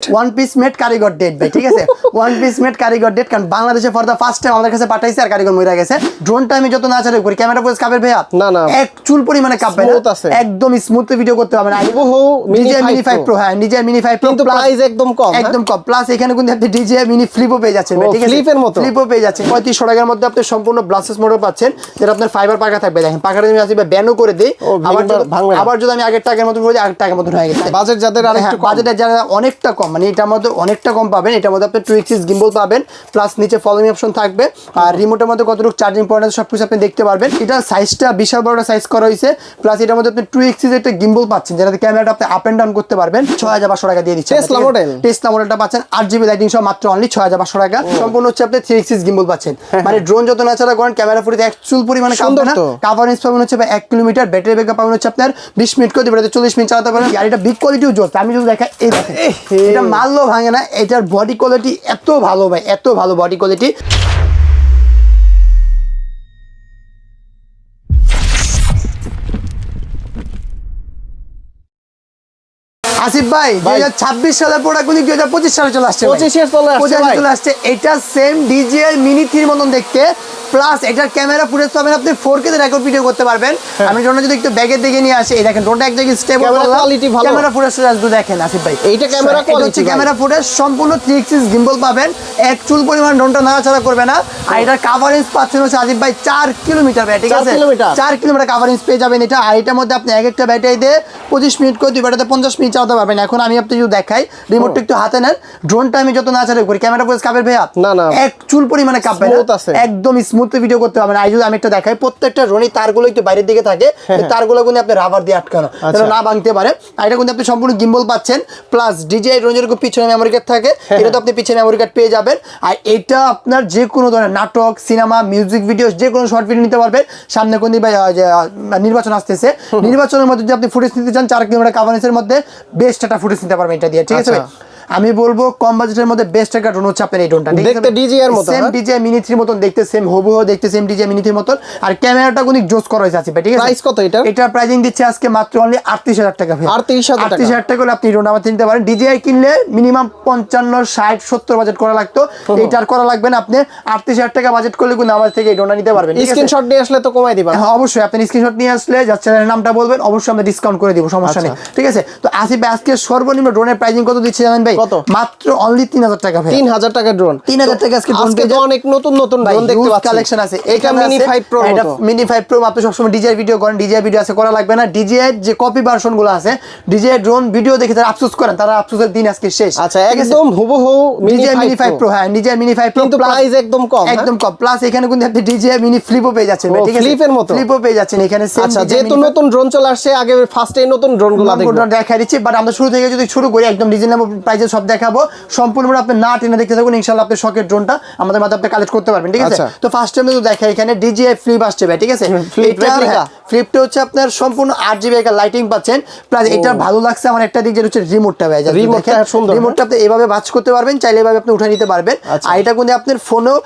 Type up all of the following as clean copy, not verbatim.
One piece made কারিগর date ভাই, ঠিক আছে। ওয়ান পিস মেড কারিগর ডেট, কারণ বাংলাদেশে ফর দা ফার্স্ট টাইম আমাদের কাছে পাঠাইছে আর কারিগর মরে গেছে। ড্রোনটা আমি যত নাচারে করি, ক্যামেরা ফোকাস কাপের ভাইয়া না না এক চুল পরিমাণে কাঁপবে না, একদম স্মুথ ভিডিও করতে হবে না। DJI Mini 5 Pro, হ্যাঁ DJI Mini 5 Pro কিন্তু প্রাইস একদম কম, একদম কম। প্লাস এখানে কিন্তু আপনি DJI Mini ফ্লিপও পেয়ে যাচ্ছেন ভাই, ঠিক আছে, ফ্লিপের মতো ফ্লিপও পেয়ে যাচ্ছেন। 3500 টাকার মধ্যে আপনি সম্পূর্ণ ব্লাসেস মোটর পাচ্ছেন, যেটা আপনার ফাইবার পাকা থাকবে। দেখেন পাকাটা আমি আসলে ব্যানও করে দেই, আবার যদি আমি আগের টাকার মতন করে দিই, আগের টাকার মতন হয়ে গেছে। বাজেট যাদের আরেকটু বাজেটে যারা অনেকটা কম, মানে এটার মধ্যে অনেকটা কম পাবেন। এটার মধ্যে আপনি 2x গিম্বল পাবেন, প্লাস নিচে ফলোইং অপশন থাকবে, আর রিমোটের মধ্যে কতটুকু চার্জিং পয়েন্ট আছে সবকিছু আপনি দেখতে পারবেন। এটা সাইজটা বিশাল বড় সাইজ করা হয়েছে, প্লাস এটার মধ্যে আপনি 2x একটা গিম্বল পাচ্ছেন, যেটাতে ক্যামেরাটা আপনি আপ এন্ড ডাউন করতে পারবেন। 6500 টাকা দিয়ে দিচ্ছেন। টেসলা মডেলটা পাচ্ছেন 8GB লাইটিং সহ মাত্র অনলি 6500 টাকা। সম্পূর্ণ হচ্ছে আপনি 3x গিম্বল পাচ্ছেন, মানে ড্রোন যত নাচারা করেন ক্যামেরা ফুটেজ অ্যাকচুয়াল পরিমাণে কাঁপবে না। কভারেজ পাবেন হচ্ছে 1 কিলোমিটার, ব্যাটারি ব্যাকআপ পাবেন হচ্ছে আপনার 20 মিনিট করে দিবেন, 40 মিনিট চালাতে পারেন। আর এটা বিগ কোয়ালিটিও জোস। আমি যদি দেখাই, এই দেখেন এটা মারলেও ভাঙে না, এটার বডি কোয়ালিটি এত ভালো ভাই, এত ভালো বডি কোয়ালিটি। আসিফ ভাই 2026 সালের প্রোডাক্ট গুলি 2025 সালে চলে আসছে, 25 চলে আসছে। এটা সেম DJI Mini 3 মতন দেখতে, প্লাস এটার ক্যামেরা ফুটেজ পাবেন আপনি 4K তে রেকর্ড ভিডিও করতে পারবেন। আমি ড্রোনটা যদি একটু ব্যাগের দিকে নিয়ে আসি, এই দেখেন ড্রোনটা এক জায়গায় স্টেবল, ক্যামেরা ফুটেজটা জাস্ট দেখেন আসিফ ভাই, এইটা ক্যামেরা কোয়ালিটি, ক্যামেরা ফুটেজ সম্পূর্ণ 3x গিম্বল পাবেন, এক চুল পরিমাণ ড্রোনটা নাড়াচাড়া করবে না। আর এটার কভারেজ পাচ্ছেন হচ্ছে আসিফ ভাই 4 কিলোমিটার ভাই, ঠিক আছে, 4 কিলোমিটার কভারেজ পেয়ে যাবেন এটা। আর এটার মধ্যে আপনি এক একটা ব্যাটারি দিয়ে 25 মিনিট করে, দুই ব্যাটারিতে 50 মিনিট চালাতে পারবেন। এখন আমি আপনি যদি দেখাই, রিমোটটা একটু হাতে নেন, ড্রোনটা আমি যত নাচাড়া করি ক্যামেরা ফুটেজ কাপের ভাইয়া না না এক চুল পরিমাণে কাঁপবে না, একদম স্মুথ ভিডিও করতে পারবেন। আর যদি আমি একটা দেখাই, প্রত্যেকটা ড্রোনই তারগুলো একটু বাইরের দিকে থাকে, তারগুলো কিন্তু আপনি রাবার দিয়ে আটকানো, যেন না ভাঙতে পারে। আর এটা কিন্তু আপনি সম্পূর্ণ গিম্বল পাচ্ছেন, প্লাস DJI ড্রোনের পিছনে মেমোরি কার্ড থাকে, এটা তো আপনি পিছনে মেমোরি কার্ড পেয়ে যাবেন। আর এটা আপনার যে কোনো ধরনের নাটক, সিনেমা, মিউজিক ভিডিও, যে কোনো শর্ট ভিডিও নিতে পারবেন। সামনে কোন নির্বাচন আসতেছে, নির্বাচনের মধ্যে যদি আপনি ফুটেজ নিতে চান 4 কিলোমিটার কভারেজের মধ্যে বেস্ট একটা ফুটেজ নিতে পারবেন এটা দিয়ে, ঠিক আছে। আমি বলবো কম বাজেটের মধ্যে বেস্ট একটা ড্রোন হচ্ছে আপনার এই ড্রোনটা, দেখতে DJI এর মতো, সেম DJI Mini 3 মতন দেখতে, সেম হুবহু দেখতে সেম DJI Mini 3 মতন। আর ক্যামেরাটা কোন জোস করা হয়েছে আছে ভাই, ঠিক আছে। প্রাইস কত এটা? এটা প্রাইসিং দিচ্ছে আজকে মাত্র অনলি 38000 টাকা ভাই, 38000 টাকা হলে আপনি ড্রোনটা আমাদের নিতে পারেন। DJI কিনলে মিনিমাম 55 60 70 বাজেট করা লাগতো, এটা আর করা লাগবে না। আপনি 38000 টাকা বাজেট করলে কিন্তু আমাদের থেকে এই ড্রোনটা নিতে পারবেন। স্ক্রিনশট নিয়ে আসলে তো কমাই দিবেন। হ্যাঁ অবশ্যই, আপনি স্ক্রিনশট নিয়ে আসলে যার চ্যানেলের নামটা বলবেন, অবশ্যই আমরা ডিসকাউন্ট করে দিব, সমস্যা নেই, ঠিক আছে। তো আসিফ ভাই আজকে সর্বনিম্ন ড্রোনের প্রাইসিং কত দিচ্ছে জানেন ভাই? মাত্র অনলি 3000 টাকা ভাই, 3000 টাকা ড্রোন, 3000 টাকা আজকে ড্রোন পেয়ে অনেক নতুন নতুন ড্রোন দেখতে পাচ্ছি, কালেকশন আছে। এটা Mini 5 Pro, এটা Mini 5 Pro আপনি সবসময় DJI ভিডিও করেন, DJI ভিডিও আছে করা লাগবে না। DJI যে কপি ভার্সন গুলো আছে, DJI ড্রোন ভিডিও দেখে তারা আফসোস করেন, তারা আফসোসের দিন আজকে শেষ। আচ্ছা একদম হুবহু DJI Mini 5 Pro, হ্যাঁ DJI Mini 5 Pro, কিন্তু প্রাইস একদম কম, একদম কম। প্লাস এখানে কিন্তু আপনি DJI Mini ফ্লিপও পেয়ে যাচ্ছেন, ঠিক আছে, ফ্লিপের মতো ফ্লিপও পেয়ে যাচ্ছেন এখানে। আচ্ছা যেহেতু নতুন ড্রোন চলে আসছে, আগে ফার্স্টে নতুন ড্রোনগুলো দেখব, দেখাই দিচ্ছি। বাট আমরা শুরু থেকে যদি শুরু করি, একদম রিজনেবল প্রাইসে সব দেখাবো, সম্পূর্ণ আপনি না টেনে দেখতে থাকুন, ইনশাআল্লাহ আপনি শখের ড্রোনটা আমাদের মাধ্যমে আপনি কালেক্ট করতে পারবেন, ঠিক আছে। তো ফার্স্ট টাইম তো দেখাই, এখানে DJI ফ্লিপ আসছে ভাই, ঠিক আছে। ফ্লিপটা হচ্ছে আপনার সম্পূর্ণ 8GB একটা লাইটিং পাচ্ছেন, প্লাস এটা ভালো লাগছে আমার একটা দিক, যেটা হচ্ছে রিমোটটা ভাই, রিমোটটা আপনি এইভাবে বাজ করতে পারবেন, চাইলে এভাবে আপনি উঠে নিতে পারবেন। আর এটা কিন্তু আপনার ফোনেও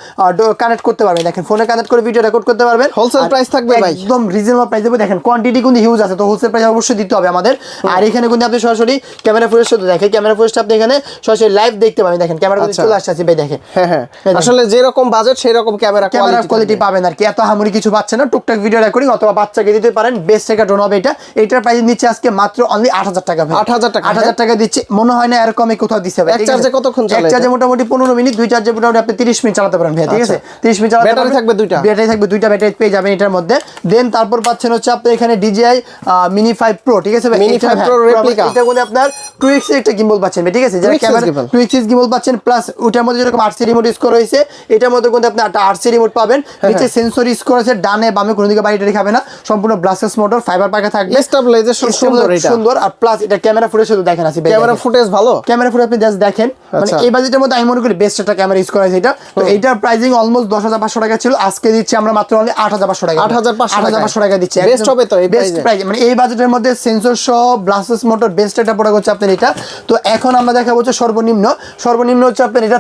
কানেক্ট করতে পারবেন, দেখেন ফোনে কানেক্ট করে ভিডিও রেকর্ড করতে পারবেন। হোলসেল প্রাইস থাকবে ভাই, একদম রিজনেবল প্রাইস দেবো। দেখেন কোয়ান্টিটি কিন্তু হিউজ আছে, তো হোলসেল প্রাইস অবশ্যই দিতে হবে আমাদের। আর এখানে কিন্তু আপনি সরাসরি ক্যামেরা ফুটেজ সাথে দেখেন, ক্যামেরা ফুটেজটা আপনি এখানে সরাসরি লাইভ দেখতে পাবেন। দেখেন ক্যামেরা ফুটেজ চলে আসছে ভাই, দেখেন হ্যাঁ আসলে যেরকম বাজেট সেই রকম ক্যামেরা কোয়ালিটি পাবেন আর কি, এত হামুরি কিছু পাচ্ছেন না। টুকটাক ভিডিও রেকর্ডিং অথবা বাচ্চাকে দিতে পারেন, বেস্ট একটা ড্রোন হবে এটা। এটার প্রাইস নিচ্ছে আজকে মাত্র অনলি 8000 টাকা ভাই, 8000 টাকা দিচ্ছে। মনে হয় না এরকম কোথাও দিচ্ছে ভাই। এক চার্জে কতক্ষণ চলে? এক চার্জে মোটামুটি 15 মিনিট, দুই চার্জে মোটামুটি আপনি 30 মিনিট চালাতে পারেন ভাই, ঠিক আছে। 30 মিনিট চালাতে ব্যাটারি থাকবে দুইটা, দুইটা ব্যাটারি পেয়ে যাবেন এটার মধ্যে। দেন তারপর পাচ্ছেন হচ্ছে আপনি এখানে DJI Mini 5 Pro, ঠিক আছে ভাই, Mini 5 Pro রেপ্লিকা। এটা কিন্তু আপনার 2x একটা গিম্বল পাচ্ছেন ভাই, ঠিক আছে, যারা ক্যামেরা 2x গিম্বল পাচ্ছেন, প্লাস ওটার মধ্যে যেরকম RC রিমোট ইউজ করা হয়েছে, এটার মধ্যে কিন্তু আপনি একটা RC রিমোট পাবেন, নিচে সেন্সর ইউজ করা আছে, ডানে বামে কোনো দিকে বাইরে খাবে না, সম্পূর্ণ ব্লাস্টার্স মোটর, ফাইবার পাকা থাকবে, স্টেবিলাইজেশন সুন্দর। আর প্লাস এটা ক্যামেরা ফুটেজ শুধু দেখেন আছে, ক্যামেরা ফুটেজ ভালো, ক্যামেরা ফুটেজ আপনি জাস্ট দেখেন, মানে এই বাজেটের মধ্যে আমি মনে করি বেস্ট একটা ক্যামেরা ইউজ করা আছে এটা। তো এটার প্রাইসিং অলমোস্ট 10500 টাকা ছিল, আজকে দিচ্ছি আমরা মাত্র অনলি 8500 টাকা, 8500 টাকা দিচ্ছি। বেস্ট হবে তো, এই বেস্ট প্রাইস, মানে এই বাজেটের মধ্যে সেন্সর সহ ব্লাস্টার্স মোটর বেস্ট একটা প্রোডাক্ট হচ্ছে আপনার এটা। তো এখন আমরা দেখাবো হচ্ছে সর্বনিম্ন হচ্ছে আপনার এটা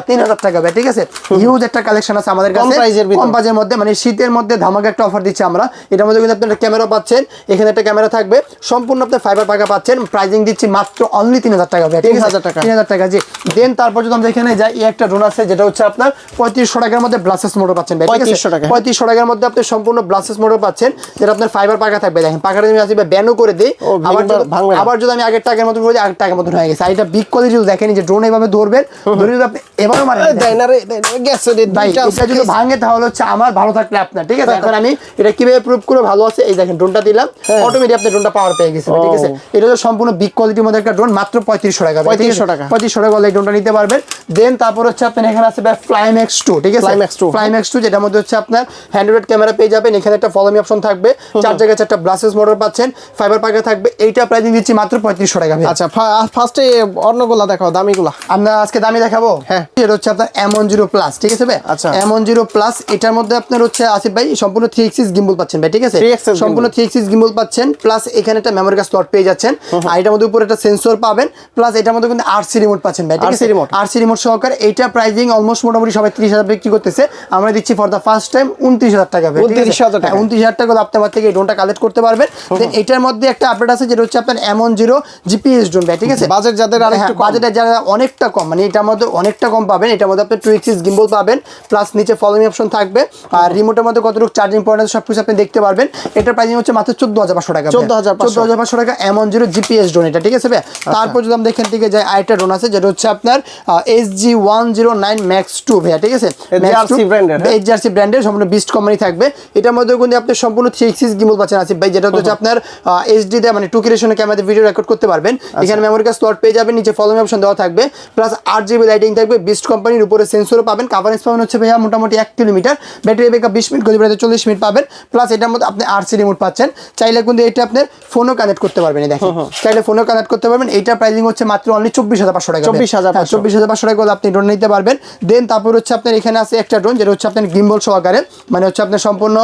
3000 টাকা ভাই, ঠিক আছে। হিউজ একটা কালেকশন আছে আমাদের কাছে কম প্রাইজের মধ্যে, মানে শীতের মধ্যে ধামাকা একটা অফার দিচ্ছি আমরা। এটার মধ্যে কিন্তু আপনার ক্যামেরা পাচ্ছেন, এখানে একটা ক্যামেরা থাকবে, সম্পূর্ণ আপনার ফাইবার পাকা পাচ্ছেন। প্রাইজিং দিচ্ছি মাত্র অনলি 3000 টাকা ভাই, 3000 টাকা জি। দেন তারপর যদি আমরা এখানে যাই, এই একটা ড্রোন আছে যেটা হচ্ছে আপনার 3500 টাকার মধ্যে ব্লাসেস মোটর পাচ্ছেন ভাই, ঠিক আছে। 3500 টাকার মধ্যে আপনি সম্পূর্ণ ব্লাসেস মোটর পাচ্ছেন, যেটা আপনার ফাইবার পাকা থাকবে। দেখেন পাকাটা আমি আসবে ব্যানও করে দেই, আবার যদি আমি আগের টাকার মতন করে দিই, আগের টাকার মতন হয়ে গেছে। আর এটা বিগ কোয়ালিটি যদি দেখেন, যে ড্রোন এভাবে ধরবেন, ধরে যদি আপনি এভাবে মারেন ভাই, এটা যদি ভাঙে তাহলে হচ্ছে আমার, ভালো থাকলে আপনার, ঠিক আছে। এখন আমি এটা কিভাবে প্রুভ করে ভালো আছে, এই দেখেন ড্রোনটা দিলাম, অটোমেটিক আপনি ড্রোনটা পাওয়ার পেয়ে গেছেন, ঠিক আছে। এটা হচ্ছে সম্পূর্ণ বিগ কোয়ালিটির মধ্যে একটা ড্রোন, মাত্র 3500 টাকা, 3500 টাকা এই ড্রোনটা নিতে পারবেন। দেন তারপর হচ্ছে আপনার এখানে আছে ভাই ফ্লাইম্যাক্স 2, ঠিক আছে। ফ্লাইম্যাক্স 2 যেটার মধ্যে হচ্ছে আপনার হ্যান্ডহেল্ড ক্যামেরা পেয়ে যাবেন, এখানে একটা ফলো মি অপশন থাকবে, 4 জায়গায় 4টা ব্লাসেস মোটর পাচ্ছেন, ফাইবার পাকা থাকবে। এইটা প্রাইসিং দিচ্ছি মাত্র 3500 টাকা। আচ্ছা ফার্স্টে অন্যগুলা দেখাও, দামিগুলা আমরা আজকে দামি দেখাবো। হ্যাঁ, এটা হচ্ছে আপনার M10 প্লাস, ঠিক আছে ভাই। আচ্ছা M10 প্লাস, এটার মধ্যে আপনার হচ্ছে আসিফ ভাই সম্পূর্ণ 3 এক্সিস গিম্বল পাচ্ছেন ভাই, ঠিক আছে। সম্পূর্ণ 3 এক্সিস গিম্বল পাচ্ছেন, প্লাস এখানে একটা মেমোরি কার্ড স্লট পেয়ে যাচ্ছেন, আর এটার মধ্যে উপরে একটা সেন্সর পাবেন, প্লাস এটার মধ্যে কিন্তু RC রিমোট পাচ্ছেন ভাই, ঠিক আছে। RC রিমোট সহকারে এইটা প্রাইসিং অলমোস্ট মোটামুটি সবাই 30,000 বিক্রি করতেছে, আমরা দিচ্ছি ফর দা ফার্স্ট টাইম 29,000 টাকা ভাই, 29,000 টাকা। 29,000 টাকা আপনি আমার থেকে এই ড্রোনটা কালেক্ট করতে পারবেন। দেন এটার মধ্যে একটা আপডেট আছে, যেটা হচ্ছে আপনার M10 GPS ড্রোন ভাই, ঠিক আছে। বাজেট যাদের আরেকটু কম, বাজেটে যারা অনেকটা কম, মানে এটার মধ্যে অনেকটা কম পাবেন। এটার মধ্যে আপনি 2 এক্সিস গিম্বল পাবেন, প্লাস নিচে ফলোইং অপশন থাকবে, আর রিমোটের মধ্যে কতটুকু চার্জিং পয়েন্ট আছে সবকিছু আপনি দেখতে পারবেন। এটার প্রাইসিং হচ্ছে মাত্র 14,500 টাকা, 14,500 টাকা M10 GPS ড্রোন এটা, ঠিক আছে ভাই। তারপর যদি আমরা এখান থেকে যাই, আরেকটা ড্রোন আছে যেটা হচ্ছে আপনার SG-109 Max 2 ভাই, ঠিক আছে। HRC ব্র্যান্ডের সম্পূর্ণ বিস্ট কোম্পানি থাকবে। এটার মধ্যে কিন্তু আপনি সম্পূর্ণ 3 এক্সিস গিম্বল পাচ্ছেন আসিফ ভাই, যেটা হচ্ছে আপনার HD তে মানে 2K রেশনের ক্যামেরাতে ভিডিও রেকর্ড করতে পারবেন। এখানে মেমোরি কার্ড স্লট পেয়ে যাবেন, নিচে ফলোইং অপশন দেওয়া থাকবে, প্লাস 8GB লাইটিং থাকবে, বিস্ট কোম্পানির উপরে সেন্সরও পাবেন। কভারেজ পাবেন হচ্ছে ভাইয়া মোটামুটি 1 কিলোমিটার, ব্যাটারি ব্যাকআপ 20 মিনিট, গতি 40 মিনিট পাবেন, প্লাস এটার মধ্যে আপনি RC রিমোট পাচ্ছেন। চাইলে কিন্তু এটা আপনার ফোনও কানেক্ট করতে পারবেন, এই দেখেন চাইলে ফোনও কানেক্ট করতে পারবেন। এইটা প্রাইসিং হচ্ছে মাত্র অনলি 24,500 টাকা, 24,500 টাকা আপনি ড্রোন নিতে পারবেন। দেন তারপর হচ্ছে আপনার এখানে আছে একটা ড্রোন, যেটা হচ্ছে আপনার গিম্বল সহকারে, মানে হচ্ছে আপনার সম্পূর্ণ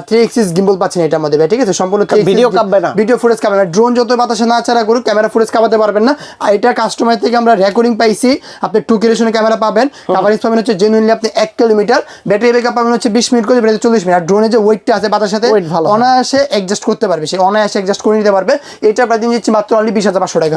3 এক্সিস গিম্বল পাচ্ছেন এটার মধ্যে, ঠিক আছে। সম্পূর্ণ ভিডিও কাঁপবে না, ভিডিও ফুটেজ কাঁপবে না। ড্রোন যত বাতাসে না ছাড়া করুক, ক্যামেরা ফুটেজ কাঁপাতে পারবেন না। আর এটা কাস্টমার থেকে আমরা রেকর্ডিং পাইছি, আপনি 2K রেশনের ক্যামেরা পাবেন, কভারেজ পাবেন হচ্ছে জেনুইনলি আপনি 1 কিলোমিটার, ব্যাটারি ব্যাকআপ পাবেন হচ্ছে 20 মিনিট করে 40 মিনিট। আর ড্রোনের যে ওয়েটটা আছে বাতাসের সাথে অনায়াসে অ্যাডজাস্ট করতে পারবে, সে অনায়াসে অ্যাডজাস্ট করে নিতে পারবে। এটা প্রাইস দিচ্ছি মাত্র অনলি 20,500 টাকা,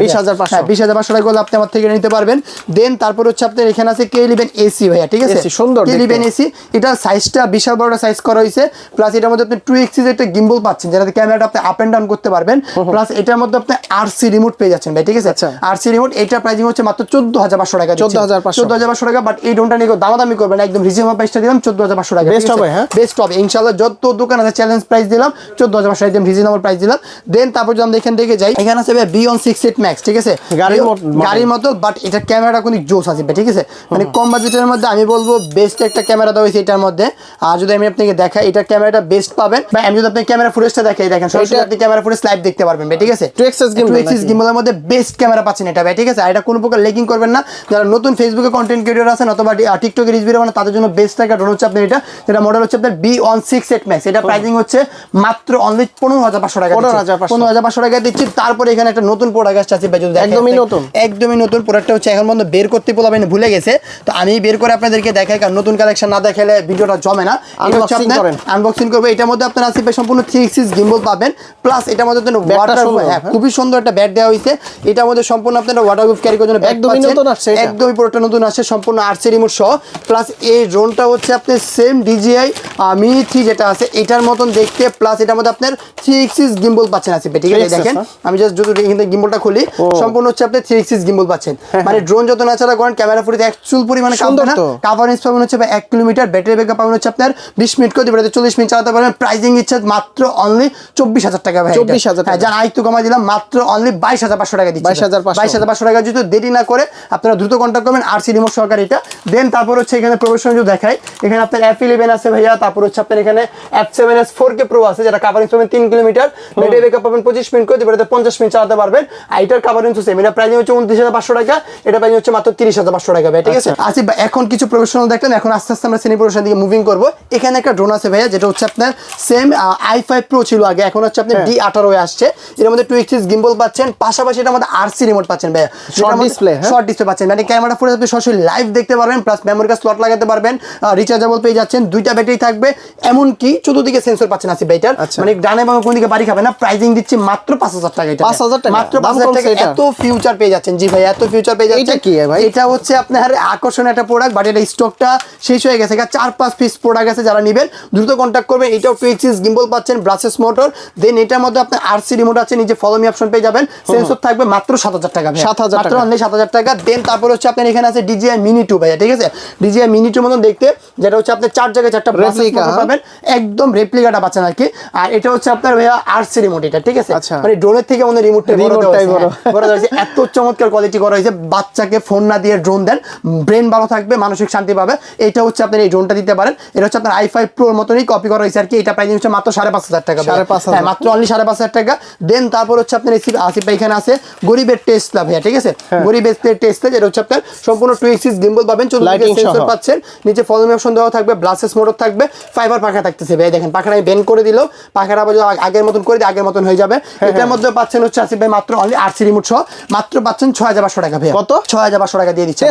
20,500 টাকা আপনি আমার থেকে নিতে পারবেন। দেন তারপর হচ্ছে আপনার এখানে আছে K11 AC ভাইয়া, ঠিক আছে। সুন্দর K11 AC, এটা সাইজটা বিশাল বড় সাইজ করা হয়েছে, প্লাস এটার মধ্যে আপনি 2 এক্সিস একটা গিম্বল পাচ্ছেন, যেটাতে ক্যামেরাটা আপনি আপ এন্ড ডাউন করতে পারবেন, প্লাস এটার মধ্যে আপনি RC রিমোট পেয়ে যাচ্ছেন ভাই, ঠিক আছে। RC রিমোট, এটা প্রাইসিং হচ্ছে মাত্র 14,500 টাকা, 14,500 টাকা। বাট এই ড্রোনটা নিয়ে দামাদামি করবেন, একদম রিজনেবল প্রাইসটা দিলাম 14,500 টাকা, বেস্ট হবে। হ্যাঁ, বেস্ট হবে ইনশাআল্লাহ। যত দোকান আছে চ্যালেঞ্জ প্রাইস দিলাম 14,500, একদম রিজনেবল প্রাইস দিলাম। দেন তারপর যদি আমরা এখান থেকে যাই, এখানে আছে ভাই B168 Max, ঠিক আছে। গাড়ির মতো, বাট এটা ক্যামেরাটা কোনো জোস আছে ভাই, ঠিক আছে। মানে কম বাজেটের মধ্যে আমি বলবো বেস্ট একটা ক্যামেরা দেওয়া হয়েছে এটার মধ্যে। আর যদি আমি আপনাকে দেখাই, এটা ক্যামেরাটা বেস্ট পাবেন বা আমি যদি আপনি ক্যামেরা ফুটেজটা দেখাই, দেখেন সরাসরি আপনি ক্যামেরা ফুটেজ লাইভ দেখতে পারবেন ভাই, ঠিক আছে। 2 এক্সিস গিম্বলের মধ্যে বেস্ট ক্যামেরা পাচ্ছেন এটা ভাই, ঠিক আছে। আর এটা কোনো প্রকার লেকিং করবেন না। যারা নতুন ফেসবুকে কন্টেন্ট ক্রিয়েটর আছেন অথবা টিকটকে রিলস ভিডিও বানান, তাদের জন্য বেস্ট একটা ড্রোন হচ্ছে আপনার এটা, যেটা মডেল হচ্ছে আপনার B168 Max। এটা প্রাইসিং হচ্ছে মাত্র অনলি 15,500 টাকা, 15,500 টাকা দিচ্ছি। তারপরে এখানে একটা নতুন প্রোডাক্ট আসছে ভাই, যদি একদমই নতুন প্রোডাক্টটা হচ্ছে এখন পর্যন্ত বের করতে বলবেন, ভুলে গেছে। তো আমি বের করে আপনাদেরকে দেখাই, কারণ নতুন কালেকশন না দেখালে ভিডিওটা জমে না। এটা হচ্ছে আপনার আনবক্সিং করবো। এটার মধ্যে আপনার আছে সম্পূর্ণ 3 এক্সিস গিম্বল পাবেন, প্লাস এটার মধ্যে ওয়াটার, হ্যাঁ খুবই সুন্দর একটা ব্যাট দেওয়া হয়েছে। এটার মধ্যে সম্পূর্ণ আপনার ওয়াটারপ্রুফ ক্যারি করার জন্য একদমই পুরোটা নতুন আসছে, সম্পূর্ণ RC রিমোট সহ। প্লাস এই ড্রোনটা হচ্ছে আপনার সেম DJI Mini 3 যেটা আছে এটার মতন দেখতে, প্লাস এটার মধ্যে আপনার 3 এক্সিস গিম্বল পাচ্ছেন আছে, ঠিক আছে। দেখেন আমি জাস্ট যদি এখানে গিম্বলটা খুলি, সম্পূর্ণ হচ্ছে আপনি 3 এক্সিস গিম্বল পাচ্ছেন। মানে ড্রোন যত নাচাড়া করেন, ক্যামেরা ফুটেজ অ্যাকচুয়াল পরিমাণে কাঁপবে না। কভারেজ পাবেন হচ্ছে 1 কিলোমিটার, ব্যাটারি ব্যাকআপ পাবেন হচ্ছে আপনার 20 মিনিট করে 40 মিনিট চালাতে পারবেন। প্রাইসিং ইচ্ছে মাত্র অনলি 24,000 টাকা ভাই, 24,000 টাকা। যার আইটু কমাই দিলাম মাত্র অনলি 22,500 টাকা দিচ্ছি, 22,500 টাকা। যদি দেরি না করে আপনারা দ্রুত কন্ট্যাক্ট করবেন, RC রিমোট সহকারে এটা। দেন তারপর হচ্ছে এখানে প্রফেশনাল যদি দেখাই, এখানে আপনার F11 আছে ভাইয়া, তারপর হচ্ছে আপনার এখানে F7s 4K Pro আছে, যেটা কভারেজ পাবেন 3 কিলোমিটার, ব্যাটারি ব্যাকআপ পাবেন 25 মিনিট করে 50 মিনিট চালাতে পারবেন। আর এটার কভারেজ হচ্ছে এটা প্রাইস হচ্ছে 29,500 টাকা, এটা প্রাইস হচ্ছে মাত্র 30,500 টাকা ভাই, ঠিক আছে। আসিফ ভাই এখন কিছু প্রফেশনাল দেখলেন, এখন আস্তে আস্তে আমরা সেমি প্রফেশনাল দিকে মুভিং করব। এখানে একটা ড্রোন আছে ভাইয়া, যেটা হচ্ছে আপনার সেম i5 Pro ছিল আগে, এখন হচ্ছে আপনার D18 হয়ে আসছে। এর মধ্যে 2 এক্সিস গিম্বল পাচ্ছেন, পাশাপাশি এটার মধ্যে RC রিমোট পাচ্ছেন ভাইয়া। শর্ট ডিসপ্লে, শর্ট ডিসপ্লে পাচ্ছেন, মানে ক্যামেরা ফুটেজ আপনি সরাসরি লাইভ দেখতে পারবেন, প্লাস মেমোরি কার্ড স্লট লাগাতে পারবেন, রিচার্জেবল পেয়ে যাচ্ছেন, দুইটা ব্যাটারি থাকবে, এমনকি চতুর্দিকে সেন্সর পাচ্ছেন আসিফ ভাই এটার, মানে ডানে বামে কোন দিকে বাড়ি খাবে না। প্রাইসিং দিচ্ছি মাত্র 5000 টাকা, এটা 5000 টাকা, মাত্র 5000 টাকা, এত ফিউচার পেয়ে যাচ্ছেন। জি ভাই, এত ফিউচার পেয়ে যাচ্ছেন। এটা কি ভাই? এটা হচ্ছে আপনার আকর্ষণীয় একটা প্রোডাক্ট, বাট এটা স্টকটা শেষ হয়ে গেছে, 4-5 পিস প্রোডাক্ট আছে, যারা নেবেন দ্রুত কন্ট্যাক্ট করবেন। এটাও 2 এক্সিস গিম্বল পাচ্ছেন, ব্রাসেস মোটর, দেন এটার মধ্যে আপনার আরসি রিমোট আছে, নিচে ফলো মি অপশন পেয়ে যাবেন, সেন্সর থাকবে, মাত্র 7000 টাকা, 7000 মাত্র টাকা, অনলি 7000 টাকা। দেন তারপর হচ্ছে আপনার এখানে আছে DJI Mini 2 ভাইয়া, ঠিক আছে, DJI Mini 2 মতন দেখতে, যেটা হচ্ছে আপনি 4 জায়গায় 4টা রেপ্লিকা পাবেন, একদম রেপ্লিকাটা পাচ্ছেন আর কি। আর এটা হচ্ছে আপনার ভাইয়া আরসি রিমোট, এটা ঠিক আছে, মানে ড্রোনের থেকে আমাদের রিমোটটা বড় হয়েছে, এত চমৎকার কোয়ালিটি করা হয়েছে। বাচ্চাকে ফোন না দিয়ে ড্রোন দেন, ব্রেন ভালো থাকবে, মানসিক শান্তি পাবে। এটা হচ্ছে আপনার এই ড্রোনটা দিতে পারেন, এটা হচ্ছে আপনার i5 Pro এর মতনই কপি করা হয়েছে আর কি। এটা প্রাইস হচ্ছে মাত্র 5500 টাকা, হ্যাঁ মাত্র অনলি 5500 টাকা। দেন তারপর হচ্ছে আপনার আসিফ ভাই এখানে আছে গরিবের টেসলা ভাইয়া, ঠিক আছে, গরিবের টেসলা, যেটা হচ্ছে আপনার সম্পূর্ণ 2 এক্সিস গিম্বল পাবেন, চতুর্দিকে সেন্সর পাচ্ছেন, নিচে ফলো মি অপশন দেওয়া থাকবে, ব্লাসেস মোটর থাকবে, ফাইবার পাখা থাকতেছে ভাই, দেখেন পাখাটা আমি বেন্ড করে দিলেও পাখাটা আবার আগের মতন করে দিয়ে আগের মতন হয়ে যাবে। এটার মধ্যে পাচ্ছেন হচ্ছে আসিফ ভাই মাত্র অনলি আরসি রিমোট সহ মাত্র পাচ্ছেন 6500 টাকা ভাই। কত? 6500 টাকা দিয়ে দিচ্ছি।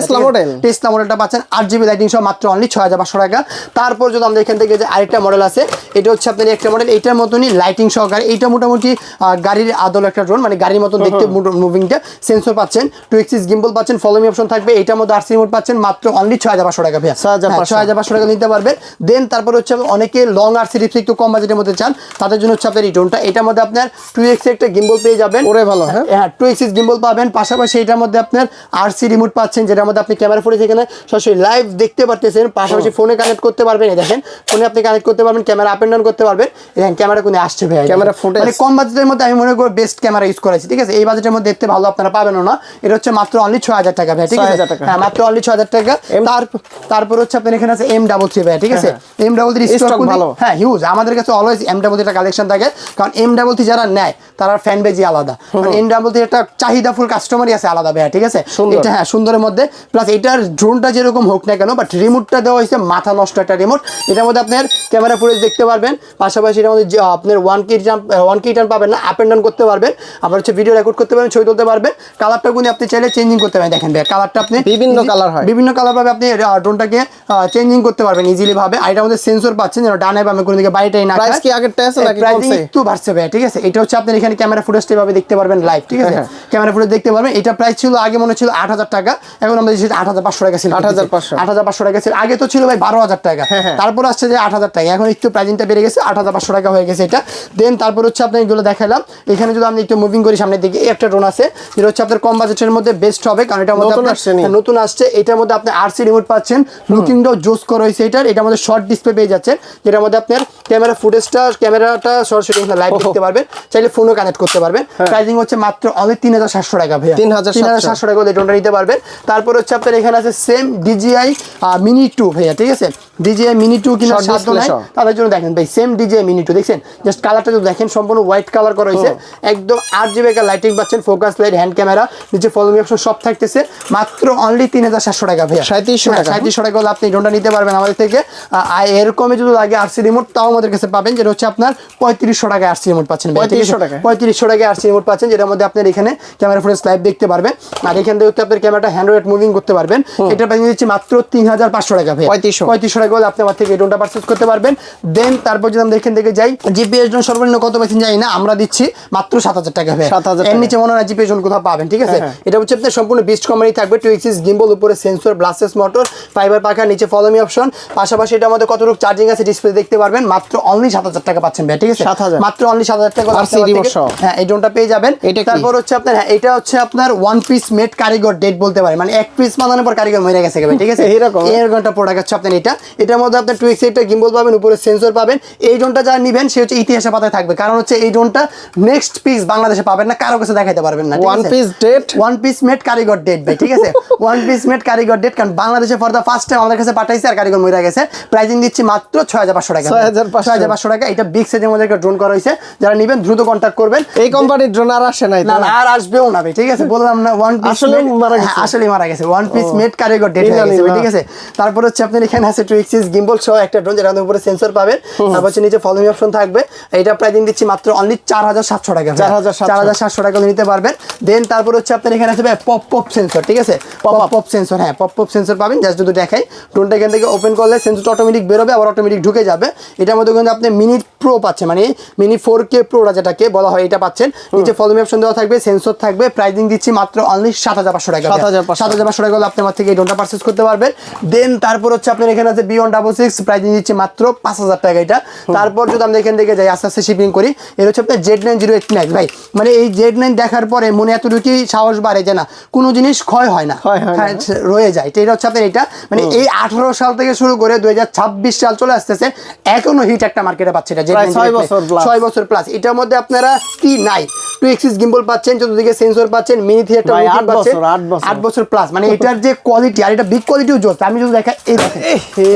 টেসলা মডেলটা পাচ্ছেন 8GB লাইটিং সহ মাত্র অনলি 6500 টাকা। তারপর যদি আমরা এখান থেকে যে আরেকটা মডেল আছে, এটা হচ্ছে আপনার একটা মডেল, এটার মতনই লাইটিং সহকারে, এইটা মোটামুটি গাড়ির আদল একটা ড্রোন, মানে গাড়ির মতন দেখতে মুভিংটা, সেন্সর পাচ্ছেন, 2 এক্সিস গিম্বল পাচ্ছেন, ফলো মি অপশন থাকবে, এটার মধ্যে আরসি রিমোট পাচ্ছেন মাত্র অনলি 6500 টাকা ভাই, 6500 টাকা নিতে পারবেন। দেন তারপর হচ্ছে অনেকে লং আরসি রিপস একটু কম বাজেটের মধ্যে চান, তাদের জন্য হচ্ছে আপনার এই ড্রোনটা, এটার মধ্যে আপনার 2x একটা গিম্বল পেয়ে যাবেন, ওরে ভালো, হ্যাঁ 2 এক্সিস গিম্বল পাবেন, পাশাপাশি এটার মধ্যে আপনার আরসি রিমোট পাচ্ছেন, যেটার মধ্যে আপনি ক্যামেরা ফুটেজ এখানে সরাসরি লাইভ দেখতে পারতেছেন, পাশাপাশি ফোনে কানেক্ট করতে পারবেন, এই দেখেন ফোনে আপনি কানেক্ট করতে পারবেন, ক্যামেরা আপ এন্ড ডাউন করতে পারবেন, দেখেন ক্যামেরা কোনে আসছে ভাই, ক্যামেরা ফুটেজ, মানে কম বাজেটের মধ্যে আমি মনে করি বেস্ট ক্যামেরা ইউজ করেছি, ঠিক আছে, এই বাজেটের মধ্যে দেখতে ভালো আপনারা পাবেনও না। এটা হচ্ছে মাত্র অনলি 6000 টাকা ভাই, ঠিক আছে, হ্যাঁ মাত্র অনলি 6000 টাকা। তারপর হচ্ছে আপনার এখানে আছে M33 ভাই, ঠিক আছে, M33 স্টক ভালো, হ্যাঁ হিউজ, আমাদের কাছে অলওয়েজ M33 টা কালেকশন থাকে, কারণ M33 যারা নেয় তারা ফ্যান বেজি আলাদা, M33 একটা চাহিদাফুল কাস্টমারই আছে আলাদা ভাই, ঠিক আছে, এটা হ্যাঁ সুন্দরের মধ্যে, প্লাস এটার ড্রোনটা যেরকম হোক না কেন, বাট রিমোটটা দেওয়া হয়েছে মাথা নষ্ট একটা রিমোট, এটার মধ্যে আপনার ক্যামেরা ফুটেজ দেখতে পারবেন, পাশাপাশি এটার মধ্যে আপনার 1K টার্ন পাবেন না, আপ এন্ড ডাউন করতে পারবেন, আবার হচ্ছে ভিডিও রেকর্ড করতে পারবেন, ছবি তুলতে পারবেন, কালারটা গুনি আপনি চাইলে চেঞ্জিং করতে পারেন, দেখেন ভাই কালারটা আপনি বিভিন্ন কালার হয়, বিভিন্ন কালার পাবে, আপনি ড্রোনটাকে চেঞ্জিং করতে পারবেন ইজিলি ভাবে। আর এটার মধ্যে সেন্সর পাচ্ছেন, যেন ডানে বামে কোনো দিকে বাইরেটাই না, প্রাইস কি আগেরটা আছে নাকি কমছে? একটু বাড়ছে ভাই, ঠিক আছে, এটা হচ্ছে আপনি এখানে ক্যামেরা ফুটেজটা ভাবে দেখতে পারবেন লাইভ, ঠিক আছে, ক্যামেরা ফুটেজ দেখতে পারবেন। এটা প্রাইস ছিল আগে মনে ছিল 8000 টাকা, এখন আমরা দিচ্ছি 8500 টাকা ছিল, 8500 টাকা ছিল, আগে তো ছিল ভাই 12000 টাকা, তারপর আসছে যে 8000 টাকা, এখন একটু প্রাইসিংটা বেড়ে গেছে, 8500 টাকা হয়ে গেছে এটা। দেন তারপর হচ্ছে আপনি এগুলো দেখালাম, এখানে যদি আপনি একটু মুভিং করি সামনের দিকে, একটা ড্রোন আছে, যেটা হচ্ছে আপনার কম বাজেটের মধ্যে বেস্ট হবে, কারণ এটার মধ্যে নতুন আসছে, এটার মধ্যে আপনি আরসি রিমোট পাচ্ছেন, লুকিংটাও জোস করা হয়েছে এটার মধ্যে শর্ট ডিসপ্লে পেয়ে যাচ্ছেন, যেটার মধ্যে আপনার ক্যামেরাটা সরাসরি লাইভ দেখতে পারবেন, চাইলে ফোনও কানেক্ট করতে পারবেন। প্রাইসিং হচ্ছে মাত্র অনলি 3700 টাকা ভাইয়া, 3700 টাকা দিয়ে ড্রোনটা নিতে পারবেন। তারপর হচ্ছে আপনার এখানে আছে সেম DJI Mini 2 ভাইয়া, ঠিক আছে, DJI Mini 2 কিনা সাধ্য নাই তাদের জন্য, দেখেন ভাই সেম DJI Mini 2 দেখছেন, জাস্ট কালারটা যদি দেখেন সম্পূর্ণ হোয়াইট কালার করা হয়েছে, একদম 8GB লাইটিং পাচ্ছেন, ফোকাস লাইট, হ্যান্ড ক্যামেরা, নিচে ফলো মি অপশন সব থাকতেছে, মাত্র অনলি 3700 টাকা ভাইয়া, 3700 টাকা হলে আপনি ড্রোনটা নিতে পারবেন আমাদের থেকে। এরকমই যদি লাগে আরসি রিমোট, তাও আমাদের কাছে পাবেন, যেটা হচ্ছে আপনার 3500 টাকা আরসি রিমোট পাচ্ছেন, 3500 টাকা আরসি রিমোট পাচ্ছেন, যেটার মধ্যে আপনার এখানে ক্যামেরা ফুটেজ লাইভ দেখতে পারবেন, আর এখান থেকে আপনার ক্যামেরাটা হ্যান্ড রোটেট মুভিং করতে পারবেন। এটা প্রাইস দিচ্ছি মাত্র 3500 টাকা ভাই, 3500 টাকা হলে আপনি আমার থেকে এই ড্রোনটা পারচেজ করতে পারবেন। দেন তারপর যদি আমরা এখান থেকে যাই, জিপিএস ড্রোন সর্বনিম্ন কত পাচ্ছেন জানি না, আমরা দিচ্ছি মাত্র 7000 টাকা ভাই, এর নিচে মনে হয় জিপিএস ড্রোন কোথাও পাবেন, ঠিক আছে, এটা হচ্ছে আপনার সম্পূর্ণ বিস্ট কোম্পানি থাকবে, 2 এক্সিস গিম্বল, উপরে সেন্সর, ব্লাসেস মোটর, ফাইবার পাখা, নিচে ফলো মি অপশন, পাশাপাশি এটার মধ্যে কতটুকু চার্জিং আছে ডিসপ্লে দেখতে পারবেন, মাত্র অনলি 7000 টাকা পাচ্ছেন ভাই, ঠিক আছে, মাত্র অনলি 7000 টাকা হ্যাঁ এই ড্রোনটা পেয়ে যাবেন। তারপর হচ্ছে আপনার হ্যাঁ এটা হচ্ছে আপনার ওয়ান পিস মেড কারিগর ডেট বলতে পারেন, মানে এক পিস বানানোর পর কারিগর মরে গেছে ভাই, ঠিক আছে, এরকম একটা প্রোডাক্ট হচ্ছে আপনার এটা, এটার মধ্যে আপনার 2x একটা গিম্বল পাবেন, উপরে সেন্সর পাবেন। এই ড্রোনটা যারা নেবেন সে হচ্ছে ইতিহাসের পাতায় থাকবে, কারণ হচ্ছে এই ড্রোনটা নেক্সট পিস বাংলাদেশে পাবেন না, কারো কাছে দেখাইতে পারবেন না, ওয়ান পিস মেড কারিগর ডেট ভাই, ঠিক আছে, ওয়ান পিস মেড কারিগর ডেট, কারণ বাংলাদেশে ফর দা ফার্স্ট টাইম আমাদের কাছে পাঠাইছে আর কারিগর মরে গেছে। প্রাইসিং দিচ্ছি মাত্র 6500 টাকা, 6500 টাকা। এটা বিগ সাইজের মধ্যে একটা ড্রোন করা হয়েছে, যারা নেবেন দ্রুত কন্ট্যাক্ট করবেন। এই কোম্পানির ড্রোন আর আসে নাই, না আর আসবেও না ভাই, ঠিক আছে, বললাম না ওয়ান পিস আসলে মারা গেছে, ওয়ান পিস মেড কারিগর ডেট হয়ে গেছে, ঠিক আছে। তারপর হচ্ছে আপনার এখানে আছে 2 এক্সিস গিম্বল সহ একটা ড্রোন, যেটা উপরে সেন্সর পাবেন, তারপর হচ্ছে নিচে ফলোইং অপশন থাকবে। এটা প্রাইসিং দিচ্ছি মাত্র অনলি 4700 টাকা, 4700 টাকা নিতে পারবেন। দেন তারপর হচ্ছে আপনার এখানে আছে পপ সেন্সর, ঠিক আছে, পপ সেন্সর, হ্যাঁ পপ সেন্সর পাবেন। জাস্ট যদি দেখাই, ড্রোনটা এখান থেকে ওপেন করলে সেন্সরটা অটোমেটিক বেরোবে, আবার অটোমেটিক ঢুকে যাবে। এটার মধ্যে কিন্তু আপনি মিনি প্রো পাচ্ছেন, মানে মিনি 4K প্রোটা যেটাকে বলা হয়, এটা পাচ্ছেন। নিচে ফলোইং অপশন দেওয়া থাকবে, সেন্সর থাকবে। প্রাইসিং দিচ্ছি মাত্র অনলি 7500 টাকা, 7500 টাকা হলে আপনি আমার থেকে এই ড্রোনটা পারচেজ করতে পারবেন। দেন তারপর হচ্ছে আপনার এখানে আছে B166, প্রাইসিং দিচ্ছি মাত্র 5000 টাকা এটা। তারপর যদি আমরা এখান থেকে যাই, আস্তে আস্তে শিপিং করি, এর হচ্ছে আপনার Z908 Max। ভাই মানে এই Z9 দেখার পরে মনে এতটুকুই সাহস বাড়ে যে না, কোনো জিনিস ক্ষয় হয় না, রয়ে যায়। এটা হচ্ছে আপনার এটা, মানে এই 18 সাল থেকে শুরু করে 2026 সাল চলে আসতেছে, এখনো হিট একটা মার্কেটে পাচ্ছে এটা, 6 বছর প্লাস। এটার মধ্যে আপনারা কি নাই, 2 এক্সিস গিম্বল পাচ্ছেন, চতুর্দিকে সেন্সর পাচ্ছেন, মিনি থিয়েটার পাচ্ছেন, 8 বছর প্লাস। মানে এটার যে কোয়ালিটি, আর এটা বিগ কোয়ালিটিও জোস। আমি যদি দেখা, এই দেখেন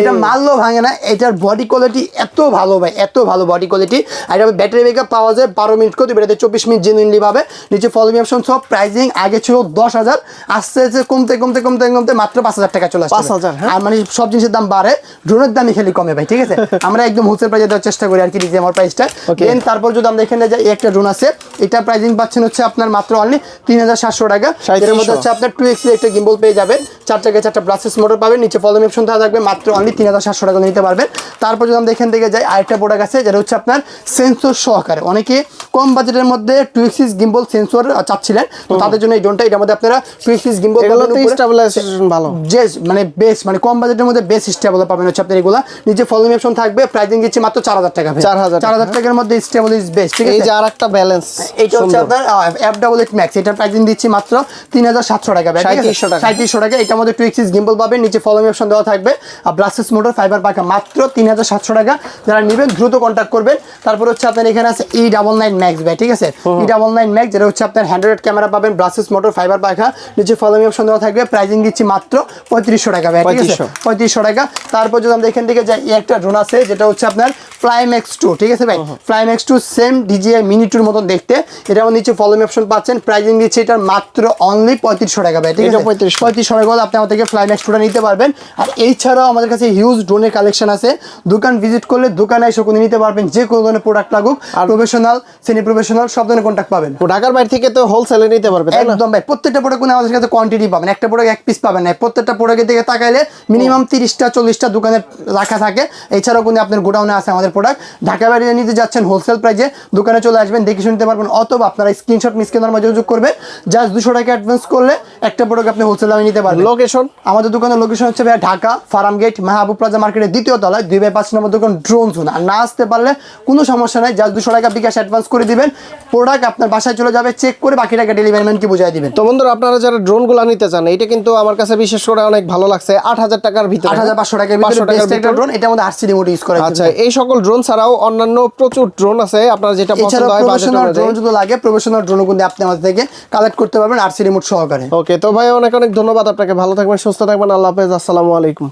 এটা মারলেও ভাঙে না, এটার বডি কোয়ালিটি এত ভালো ভাই, এত ভালো বডি কোয়ালিটি। আর এটা ব্যাটারি ব্যাকআপ পাওয়া যায় 12 মিনিট করে, এটাতে 24 মিনিট জেনুইনলি পাবে। নিচে ফলোইং অপশন সব। প্রাইসিং আগে ছিল 10,000, আস্তে আস্তে কমতে মাত্র 5000 টাকা চলে আসছে। 5000, আর মানে সব জিনিসের দাম বাড়ে, ড্রোনের দামই খালি কমে ভাই, ঠিক আছে। আমরা একদম হোলসেল প্রাইসে দেওয়ার চেষ্টা করি আর কি, রিজনেবল প্রাইসটা। দেন তারপর যদি আমরা এখানে যাই, একটা ড্রোন আছে, এটা প্রাইসিং পাচ্ছেন হচ্ছে আপনার মাত্র অনলি 3700 টাকা। এর মধ্যে হচ্ছে আপনার 2x একটা গিম্বল পেয়ে যাবেন, 4 টাকা 4টা ব্রাসেস মোটর পাবেন, নিচে ফলোইং অপশন থাকবে, মাত্র অনলি 3700 টাকা নিতে পারবেন। তারপর যদি আমরা এখান থেকে যাই, আরেকটা প্রোডাক্ট আছে যেটা হচ্ছে আপনার সেন্সর সহকারে। অনেকে কম বাজেটের মধ্যে 2x গিম্বল সেন্সর চাচ্ছিলেন, তো তাদের জন্য এই ড্রোনটা। এটার মধ্যে আপনারা 2x গিম্বল ভালো, মানে বেস্ট, মানে কম বাজেটের মধ্যে বেস্ট স্টেবল পাবেন হচ্ছে আপনার এগুলা। নিচে ফলোইং অপশন থাকবে, প্রাইসিং দিচ্ছি মাত্র 4000 টাকা, 4000 টাকার মধ্যে স্টেবল ইজ বেস্ট, ঠিক আছে। এই যে আরেকটা ব্যালেন্স, এটা হচ্ছে আপনার F88 Max, এটা প্রাইসিং দিচ্ছি মাত্র 3700 টাকা, 3700 টাকা। এটার মধ্যে 2x গিম্বল পাবেন, নিচে ফলোইং অপশন দেওয়া থাকবে, আর ব্রাসেস মোটর, ফাইবার পাখা, মাত্র 3700 টাকা। যারা নেবেন দ্রুত কন্ট্যাক্ট করবেন। তারপর হচ্ছে আপনার এখানে আছে E99 Max ভাই, ঠিক আছে, E99 Max, যেটা হচ্ছে আপনার হ্যান্ড্রেড ক্যামেরা পাবেন, ব্রাসেস মোটর, ফাইবার পাখা, নিচে ফলোইং অপশন দেওয়া থাকবে। প্রাইসিং দিচ্ছি মাত্র 3500 টাকা ভাই, ঠিক আছে, 3500 টাকা। তারপর যদি আমরা এখান থেকে যাই, একটা ড্রোন আছে যেটা হচ্ছে আপনার Flyme X2, ঠিক আছে ভাই, Flyme X2 same DJI Mini 2 মতন দেখতে। এটা আমার নিচে ফলোইং অপশন পাচ্ছেন, প্রাইসিং দিচ্ছে এটার মাত্র অনলি 3500 টাকা ভাই, ঠিক আছে, 3500 টাকা হলে আপনি আমার থেকে Flyme X2টা নিতে পারবেন। আর এছাড়াও আমাদের কাছে হিউজ ড্রোনের কালেকশন আছে, দোকান ভিজিট করলে দোকানে এসে কোনো নিতে পারবেন, যে কোনো ধরনের প্রোডাক্ট লাগুক, আর প্রফেশনাল, সেমি প্রফেশনাল সব ধরনের কন্ট্যাক্ট পাবেন। ঢাকার বাইরে থেকে তো হোলসেলে নিতে পারবেন, একদম ভাই। প্রত্যেকটা প্রোডাক্ট আমাদের কাছে কোয়ান্টিটি পাবেন, একটা প্রোডাক্ট এক পিস পাবেন না, প্রত্যেকটা প্রোডাক্টের দিকে তাকাইলে মিনিমাম 30টা 40টা দোকানে রাখা থাকে। এছাড়াও কিন্তু আপনার গোডাউনে আছে আমাদের প্রোডাক্ট। ঢাকা বাইরে নিতে যাচ্ছেন হোলসেল প্রাইসে, দোকানে চলে আসবেন, দেখে শুনতে পারবেন, অথবা আপনারা স্ক্রিনশট মিসকেনার মাঝে যোগ করবেন, জাস্ট 200 টাকা অ্যাডভান্স করলে একটা প্রোডাক্ট আপনি হোলসেল দামে নিতে পারবেন। লোকেশন, আমাদের দোকানের লোকেশন হচ্ছে ভাই ঢাকা ফার্ম গেট মাহবুব প্লাজা মার্কেটের 2য় তলায় 2/5 নম্বর দোকান ড্রোন জোন। আর না আসতে পারলে কোনো সমস্যা নাই, জাস্ট 200 টাকা বিকাশ অ্যাডভান্স করে দিবেন, প্রোডাক্ট আপনার বাসায় চলে যাবে, চেক করে বাকি টাকা ডেলিভারি ম্যানকে বুঝিয়ে দিবেন। তো বন্ধুরা, আপনারা যারা ড্রোনগুলো নিতে চান, এটা কিন্তু আমার কাছে বিশেষ করে অনেক ভালো লাগছে। 8000 টাকার ভিতরে, 8500 টাকার ভিতরে বেস্ট একটা ড্রোন। এটার মধ্যে RC রিমোট ইউজ করা। আচ্ছা, এই সকল ড্রোন ছাড়াও অন্যান্য প্রচুর ড্রোন আছে, আপনারা যেটা পছন্দ হয় প্রফেশনাল ড্রোন যদি লাগে, প্রফেশনাল ড্রোনও কিন্তু আপনি আমাদের থেকে কালেক্ট করতে পারবেন RC রিমোট সহকারে। ওকে, তো ভাই অনেক অনেক ধন্যবাদ আপনাকে। ভালো থাকবেন, সুস্থ থাকবেন, আল্লাহ হাফেজ, আসসালামু আলাইকুম।